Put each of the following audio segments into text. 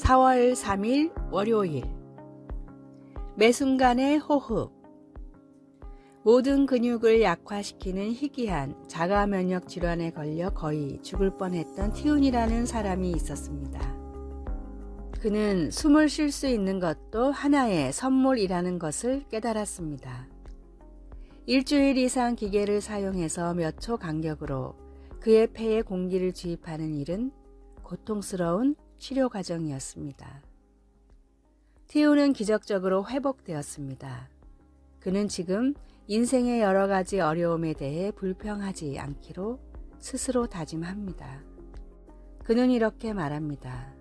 4월 3일 월요일. 매 순간의 호흡. 모든 근육을 약화시키는 희귀한 자가 면역 질환에 걸려 거의 죽을 뻔했던 티운이라는 사람이 있었습니다. 그는 숨을 쉴 수 있는 것도 하나의 선물이라는 것을 깨달았습니다. 일주일 이상 기계를 사용해서 몇 초 간격으로 그의 폐에 공기를 주입하는 일은 고통스러운 치료 과정이었습니다. 티우는 기적적으로 회복되었습니다. 그는 지금 인생의 여러 가지 어려움에 대해 불평하지 않기로 스스로 다짐합니다. 그는 이렇게 말합니다.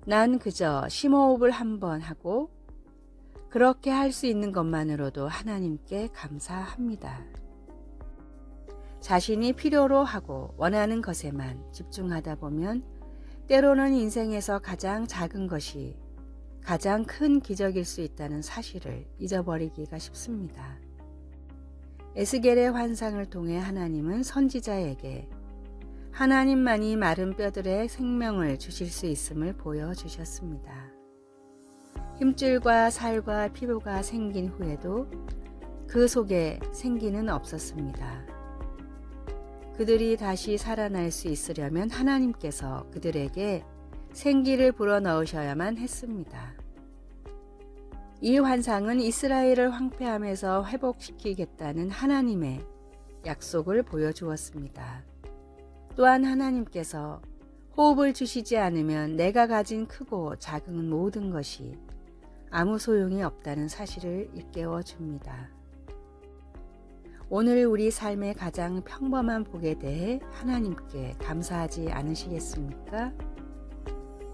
난 그저 심호흡을 한번 하고 그렇게 할 수 있는 것만으로도 하나님께 감사합니다. 자신이 필요로 하고 원하는 것에만 집중하다 보면 때로는 인생에서 가장 작은 것이 가장 큰 기적일 수 있다는 사실을 잊어버리기가 쉽습니다. 에스겔의 환상을 통해 하나님은 선지자에게 하나님만이 마른 뼈들의 생명을 주실 수 있음을 보여주셨습니다. 힘줄과 살과 피부가 생긴 후에도 그 속에 생기는 없었습니다. 그들이 다시 살아날 수 있으려면 하나님께서 그들에게 생기를 불어넣으셔야만 했습니다. 이 환상은 이스라엘을 황폐함에서 회복시키겠다는 하나님의 약속을 보여주었습니다. 또한 하나님께서 호흡을 주시지 않으면 내가 가진 크고 작은 모든 것이 아무 소용이 없다는 사실을 일깨워 줍니다. 오늘 우리 삶의 가장 평범한 복에 대해 하나님께 감사하지 않으시겠습니까?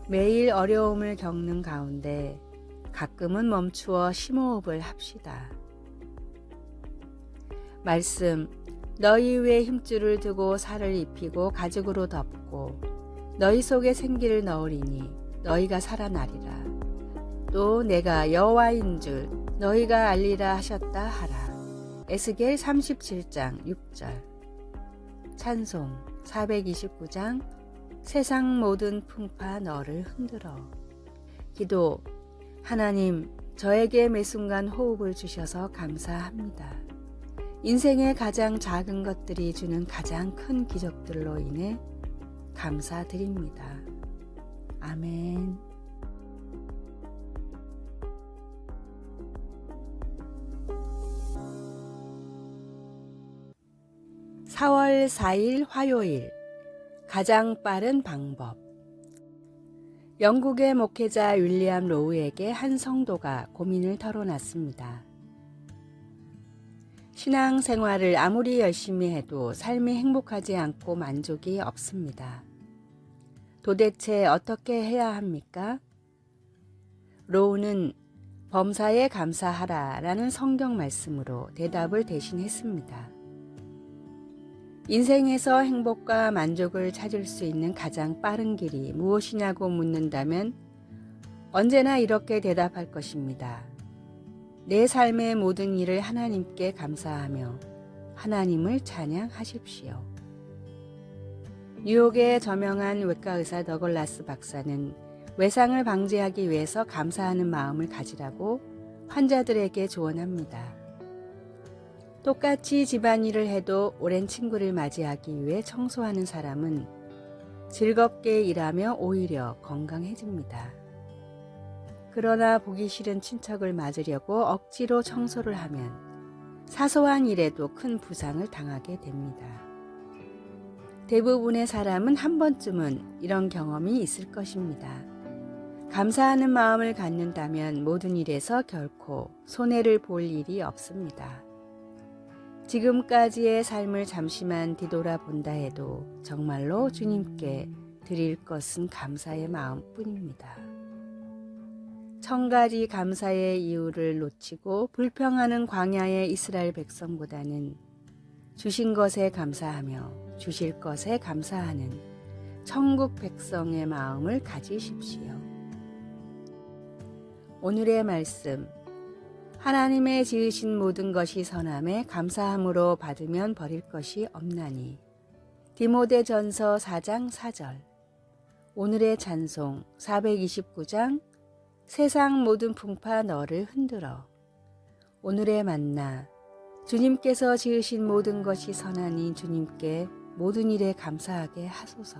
매일 어려움을 겪는 가운데 가끔은 멈추어 심호흡을 합시다. 말씀, 너희 위에 힘줄을 두고 살을 입히고 가죽으로 덮고 너희 속에 생기를 넣으리니 너희가 살아나리라. 또 내가 여호와인 줄 너희가 알리라 하셨다 하라. 에스겔 37장 6절. 찬송 429장 세상 모든 풍파 너를 흔들어. 기도. 하나님, 저에게 매 순간 호흡을 주셔서 감사합니다. 인생의 가장 작은 것들이 주는 가장 큰 기적들로 인해 감사드립니다. 아멘. 4월 4일 화요일. 가장 빠른 방법. 영국의 목회자 윌리엄 로우에게 한 성도가 고민을 털어놨습니다. 신앙생활을 아무리 열심히 해도 삶이 행복하지 않고 만족이 없습니다. 도대체 어떻게 해야 합니까? 로우는 범사에 감사하라 라는 성경 말씀으로 대답을 대신했습니다. 인생에서 행복과 만족을 찾을 수 있는 가장 빠른 길이 무엇이냐고 묻는다면 언제나 이렇게 대답할 것입니다. 내 삶의 모든 일을 하나님께 감사하며 하나님을 찬양하십시오. 뉴욕의 저명한 외과의사 더글라스 박사는 외상을 방지하기 위해서 감사하는 마음을 가지라고 환자들에게 조언합니다. 똑같이 집안일을 해도 오랜 친구를 맞이하기 위해 청소하는 사람은 즐겁게 일하며 오히려 건강해집니다. 그러나 보기 싫은 친척을 맞으려고 억지로 청소를 하면 사소한 일에도 큰 부상을 당하게 됩니다. 대부분의 사람은 한 번쯤은 이런 경험이 있을 것입니다. 감사하는 마음을 갖는다면 모든 일에서 결코 손해를 볼 일이 없습니다. 지금까지의 삶을 잠시만 뒤돌아본다 해도 정말로 주님께 드릴 것은 감사의 마음뿐입니다. 1000가지 감사의 이유를 놓치고 불평하는 광야의 이스라엘 백성보다는 주신 것에 감사하며 주실 것에 감사하는 천국 백성의 마음을 가지십시오. 오늘의 말씀. 하나님의 지으신 모든 것이 선함에 감사함으로 받으면 버릴 것이 없나니. 디모데전서 4장 4절. 오늘의 찬송 429장 세상 모든 풍파 너를 흔들어. 오늘의 만나 주님께서 지으신 모든 것이 선하니 주님께 모든 일에 감사하게 하소서.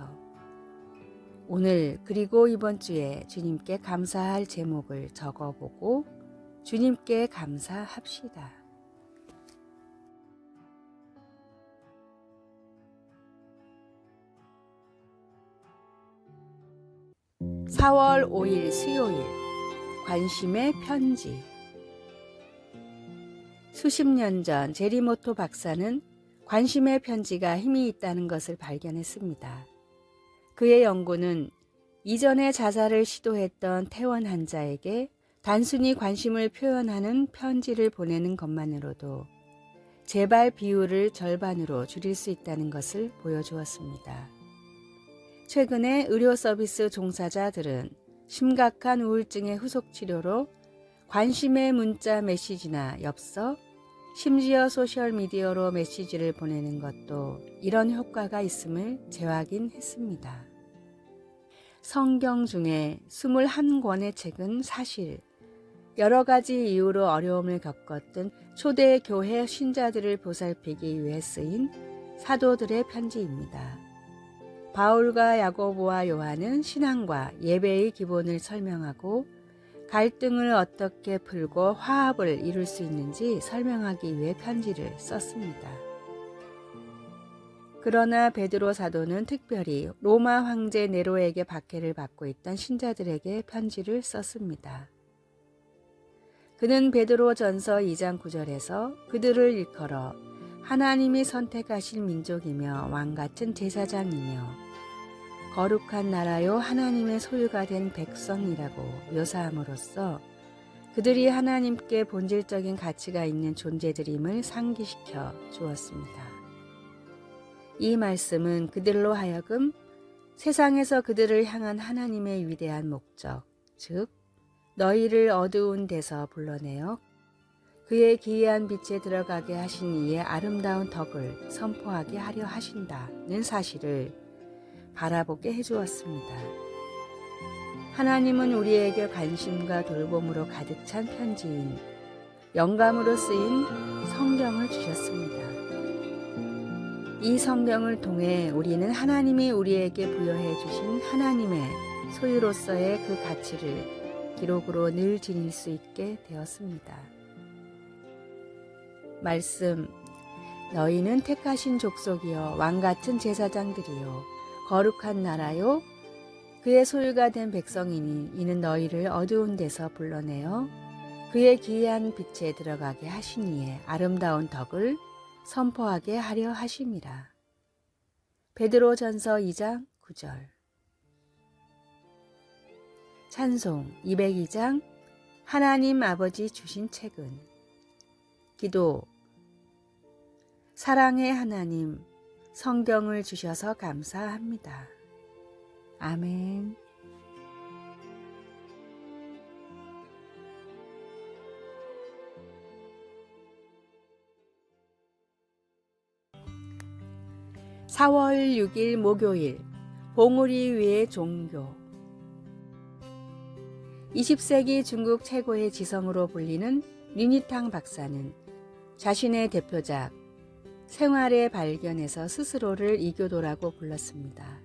오늘 그리고 이번 주에 주님께 감사할 제목을 적어보고 주님께 감사합시다. 4월 5일 수요일 관심의 편지. 수십 년 전 제리모토 박사는 관심의 편지가 힘이 있다는 것을 발견했습니다. 그의 연구는 이전에 자살을 시도했던 퇴원 환자에게 단순히 관심을 표현하는 편지를 보내는 것만으로도 재발 비율을 절반으로 줄일 수 있다는 것을 보여주었습니다. 최근에 의료 서비스 종사자들은 심각한 우울증의 후속 치료로 관심의 문자 메시지나 엽서, 심지어 소셜미디어로 메시지를 보내는 것도 이런 효과가 있음을 재확인했습니다. 성경 중에 21권의 책은 사실 여러 가지 이유로 어려움을 겪었던 초대 교회 신자들을 보살피기 위해 쓰인 사도들의 편지입니다. 바울과 야고보와 요한은 신앙과 예배의 기본을 설명하고 갈등을 어떻게 풀고 화합을 이룰 수 있는지 설명하기 위해 편지를 썼습니다. 그러나 베드로 사도는 특별히 로마 황제 네로에게 박해를 받고 있던 신자들에게 편지를 썼습니다. 그는 베드로전서 2장 9절에서 그들을 일컬어 하나님이 선택하신 민족이며 왕같은 제사장이며 거룩한 나라요 하나님의 소유가 된 백성이라고 묘사함으로써 그들이 하나님께 본질적인 가치가 있는 존재들임을 상기시켜 주었습니다. 이 말씀은 그들로 하여금 세상에서 그들을 향한 하나님의 위대한 목적, 즉 너희를 어두운 데서 불러내어 그의 기이한 빛에 들어가게 하신 이의 아름다운 덕을 선포하게 하려 하신다는 사실을 바라보게 해주었습니다. 하나님은 우리에게 관심과 돌봄으로 가득 찬 편지인 영감으로 쓰인 성경을 주셨습니다. 이 성경을 통해 우리는 하나님이 우리에게 부여해 주신 하나님의 소유로서의 그 가치를 기록으로 늘 지닐 수 있게 되었습니다. 말씀, 너희는 택하신 족속이여 왕같은 제사장들이요 거룩한 나라요 그의 소유가 된 백성이니 이는 너희를 어두운 데서 불러내어 그의 기이한 빛에 들어가게 하신 이의 아름다운 덕을 선포하게 하려 하심이라. 베드로전서 2장 9절. 찬송 202장 하나님 아버지 주신 책은. 기도. 사랑의 하나님, 성경을 주셔서 감사합니다. 아멘. (4월 6일) 목요일 봉우리 위의 종교. 20세기 중국 최고의 지성으로 불리는 류니탕 박사는 자신의 대표작 생활의 발견에서 스스로를 이교도라고 불렀습니다.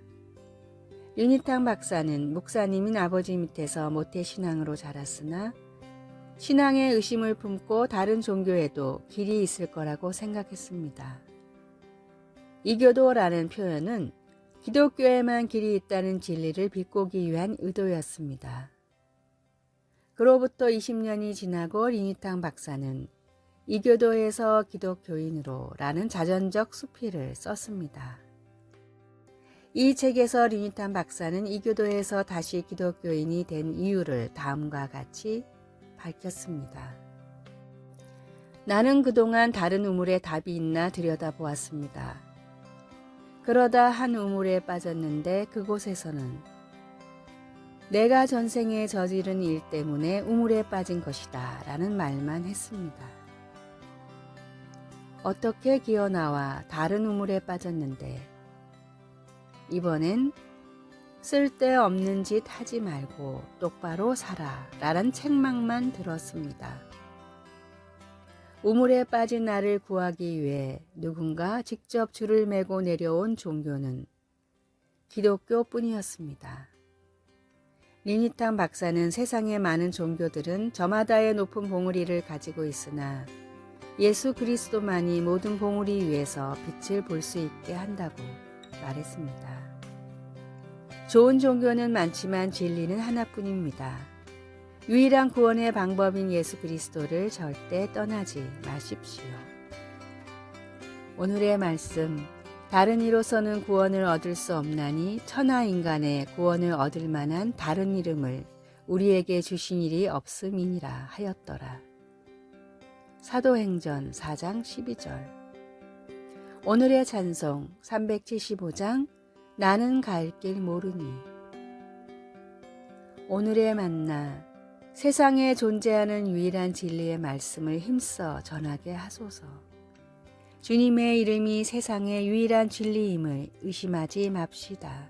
류니탕 박사는 목사님인 아버지 밑에서 모태신앙으로 자랐으나 신앙에 의심을 품고 다른 종교에도 길이 있을 거라고 생각했습니다. 이교도라는 표현은 기독교에만 길이 있다는 진리를 비꼬기 위한 의도였습니다. 그로부터 20년이 지나고 류니탕 박사는 이교도에서 기독교인으로 라는 자전적 수필을 썼습니다. 이 책에서 류니탕 박사는 이교도에서 다시 기독교인이 된 이유를 다음과 같이 밝혔습니다. 나는 그동안 다른 우물에 답이 있나 들여다보았습니다. 그러다 한 우물에 빠졌는데 그곳에서는 내가 전생에 저지른 일 때문에 우물에 빠진 것이다 라는 말만 했습니다. 어떻게 기어나와 다른 우물에 빠졌는데 이번엔 쓸데없는 짓 하지 말고 똑바로 살아 라는 책망만 들었습니다. 우물에 빠진 나를 구하기 위해 누군가 직접 줄을 메고 내려온 종교는 기독교뿐이었습니다. 리니탕 박사는 세상의 많은 종교들은 저마다의 높은 봉우리를 가지고 있으나 예수 그리스도만이 모든 봉우리 위에서 빛을 볼 수 있게 한다고 말했습니다. 좋은 종교는 많지만 진리는 하나뿐입니다. 유일한 구원의 방법인 예수 그리스도를 절대 떠나지 마십시오. 오늘의 말씀, 다른 이로서는 구원을 얻을 수 없나니 천하 인간의 구원을 얻을 만한 다른 이름을 우리에게 주신 일이 없음이니라 하였더라. 사도행전 4장 12절. 오늘의 찬송 375장 나는 갈 길 모르니. 오늘의 만나, 세상에 존재하는 유일한 진리의 말씀을 힘써 전하게 하소서. 주님의 이름이 세상의 유일한 진리임을 의심하지 맙시다.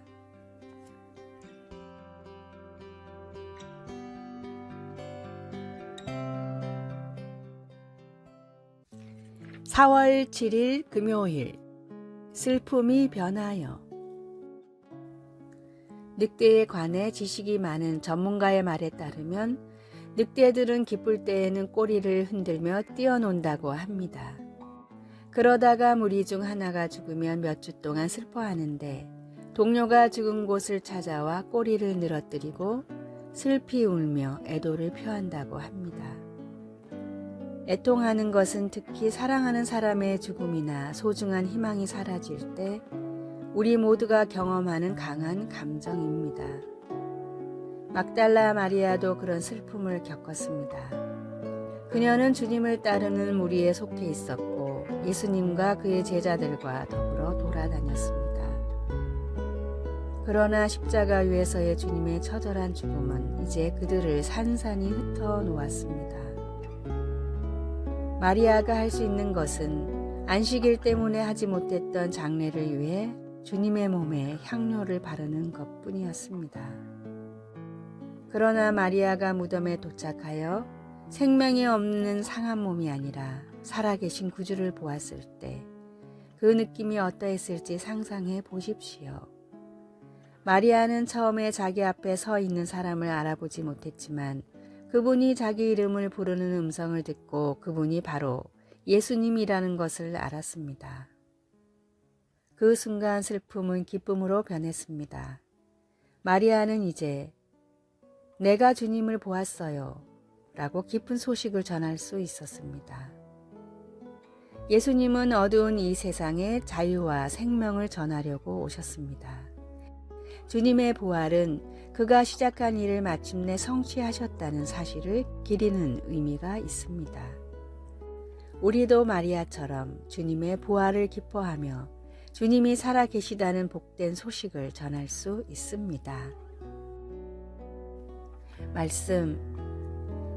(4월 7일) 금요일. 슬픔이 변하여. 늑대에 관해 지식이 많은 전문가의 말에 따르면 늑대들은 기쁠 때에는 꼬리를 흔들며 뛰어논다고 합니다. 그러다가 무리 중 하나가 죽으면 몇 주 동안 슬퍼하는데 동료가 죽은 곳을 찾아와 꼬리를 늘어뜨리고 슬피 울며 애도를 표한다고 합니다. 애통하는 것은 특히 사랑하는 사람의 죽음이나 소중한 희망이 사라질 때 우리 모두가 경험하는 강한 감정입니다. 막달라 마리아도 그런 슬픔을 겪었습니다. 그녀는 주님을 따르는 무리에 속해 있었고 예수님과 그의 제자들과 더불어 돌아다녔습니다. 그러나 십자가 위에서의 주님의 처절한 죽음은 이제 그들을 산산이 흩어 놓았습니다. 마리아가 할 수 있는 것은 안식일 때문에 하지 못했던 장례를 위해 주님의 몸에 향료를 바르는 것뿐이었습니다. 그러나 마리아가 무덤에 도착하여 생명이 없는 상한 몸이 아니라 살아계신 구주를 보았을 때 그 느낌이 어떠했을지 상상해 보십시오. 마리아는 처음에 자기 앞에 서 있는 사람을 알아보지 못했지만 그분이 자기 이름을 부르는 음성을 듣고 그분이 바로 예수님이라는 것을 알았습니다. 그 순간 슬픔은 기쁨으로 변했습니다. 마리아는 이제 내가 주님을 보았어요 라고 기쁜 소식을 전할 수 있었습니다. 예수님은 어두운 이 세상에 자유와 생명을 전하려고 오셨습니다. 주님의 부활은 그가 시작한 일을 마침내 성취하셨다는 사실을 기리는 의미가 있습니다. 우리도 마리아처럼 주님의 부활을 기뻐하며 주님이 살아계시다는 복된 소식을 전할 수 있습니다. 말씀,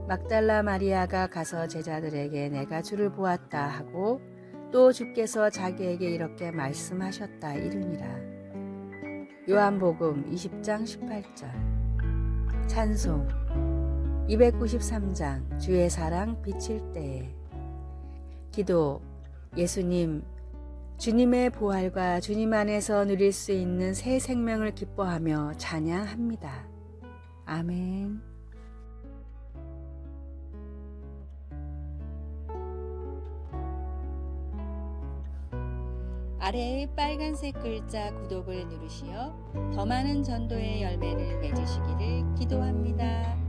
막달라 마리아가 가서 제자들에게 내가 주를 보았다 하고 또 주께서 자기에게 이렇게 말씀하셨다 이르니라. 요한복음 20장 18절. 찬송 293장 주의 사랑 비칠 때에. 기도, 예수님, 주님의 부활과 주님 안에서 누릴 수 있는 새 생명을 기뻐하며 찬양합니다. 아멘. 아래의 빨간색 글자 구독을 누르시어 더 많은 전도의 열매를 맺으시기를 기도합니다.